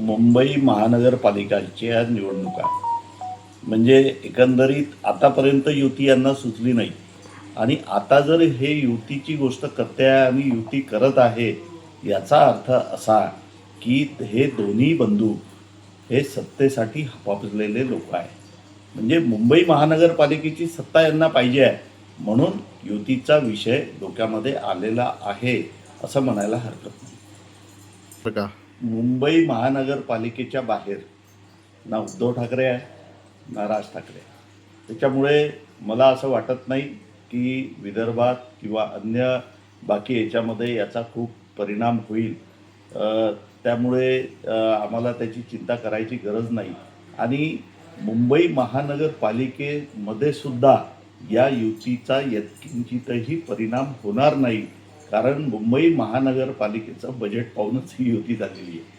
मुंबई महानगरपालिकाच्या निवडणुका म्हणजे एकंदरीत आतापर्यंत युती यांना सुचली नाही आणि आता जर हे युतीची गोष्ट करते आहे आणि युती करत आहे याचा अर्थ असा की हे दोन्ही बंधू हे सत्तेसाठी हपापलेले लोक आहे. म्हणजे मुंबई महानगरपालिकेची सत्ता यांना पाहिजे आहे म्हणून युतीचा विषय डोक्यामध्ये आलेला आहे असं म्हणायला हरकत नाही. का मुंबई महानगरपालिकेच्या बाहेर ना उद्धव ठाकरे आहे ना राज ठाकरे आहे. त्याच्यामुळे मला असं वाटत नाही की विदर्भात किंवा अन्य बाकी याच्यामध्ये याचा खूप परिणाम होईल. त्यामुळे आम्हाला त्याची चिंता करायची गरज नाही आणि मुंबई महानगरपालिकेमध्ये सुद्धा या युतीचा यत्किंचितही परिणाम होणार नाही कारण मुंबई महानगरपालिकेचं बजेट पाहूनच ही युती झालेली आहे.